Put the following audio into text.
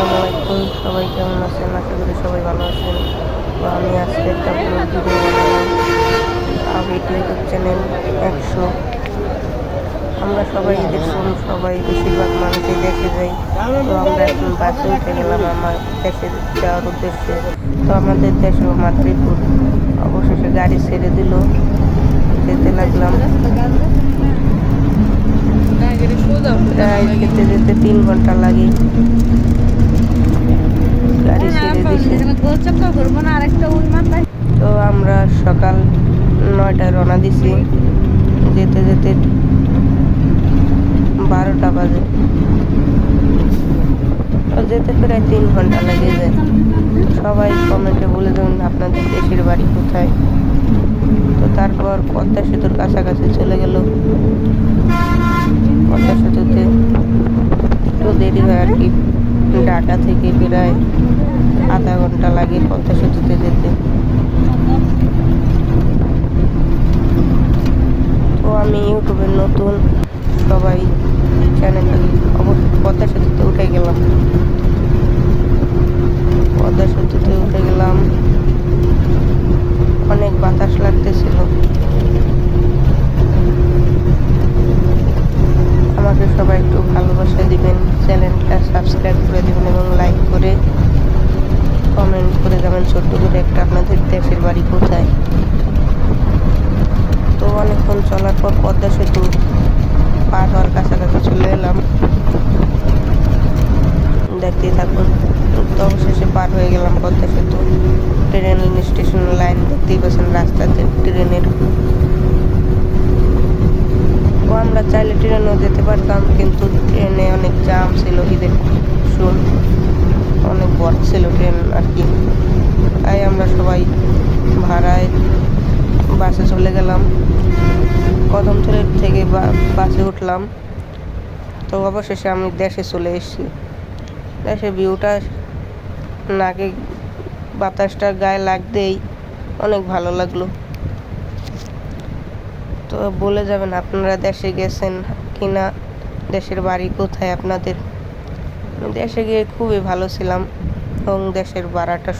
আসসালামু আলাইকুম, সবাই কেমন আছেন? আশা করি সবাই ভালো আছেন। তো আমি আজকে একটা ব্লগ ভিডিও বানালাম। Abid YouTube channel 100। আমরা সবাই ঈদের সময় সবাই বেশিরভাগ মানুষই দেশে যাই। তো আমরা এখন বাসে উঠে গেলাম আমার দেশে যাওয়ার উদ্দেশ্যে। তো আমাদের দেশে মাতৃপুর অবশেষে গাড়ি ছেড়ে দিল, যেতে লাগলাম। প্রায় যেতে যেতে 3 ঘন্টা লাগে। গাড়ি ছেড়ে দিছে। তো আমরা সকাল 9টায় রওনা দিছি, যেতে যেতে 12টা বাজে। তো যেতে প্রায় 3 ঘন্টা লেগে যায়। তো সবাই কমেন্টে বলে দেবেন আপনাদের দেশের বাড়ি কোথায়। তো তারপর পদ্মা সেতুর কাছাকাছি চলে গেল। পদ্মা সেতুতে একটু দেরি হয় আর কি, ঢাকা থেকে প্রায় আধা ঘন্টা লাগে পদ্মা সেতুতে যেতে। তো আমি ইউটিউবে নতুন, সবাই চ্যানেলে অবশ্যই পদ্মা সেতুতে উঠে গেলাম। পদ্মা সেতুতে উঠে গেলাম, অনেক বাতাস লাগতেছিল। আমাকে সবাই একটু ভালোবাসা দিবেন, চ্যানেলটা সাবস্ক্রাইব করে দিবেন এবং লাইক করে কমেন্ট করে যাবেন ছোট্ট করে একটা আপনাদের দেশের বাড়ি কোথায়। তো অনেকক্ষণ চলার পর পদ্মা সেতু পার হওয়ার কাছাকাছি চলে এলাম, দেখতেই থাকুন। তো অবশেষে পার হয়ে গেলাম পদ্মা সেতু। ট্রেন স্টেশন লাইন দেখতেই পাচ্ছেন রাস্তাতে ট্রেনের। তো আমরা চাইলে ট্রেনেও যেতে পারতাম, কিন্তু ট্রেনে অনেক জ্যাম ছিল, ঈদের সময় অনেক বড় ছিল ট্রেন আর কি। তাই আমরা সবাই ভাড়ায় বাসে চলে গেলাম। কদমতলী থেকে বাসে উঠলাম। তো অবশেষে আমি দেশে চলে এসেছি। দেশের ভিউটা নাকে বাতাসটা গায়ে লাগতেই অনেক ভালো লাগলো। তো বলে যাবেন আপনারা দেশে গেছেন কি না, দেশের বাড়ি কোথায় আপনাদের। দেশে গিয়ে খুবই ভালো ছিলাম এবং দেশের ভাড়াটা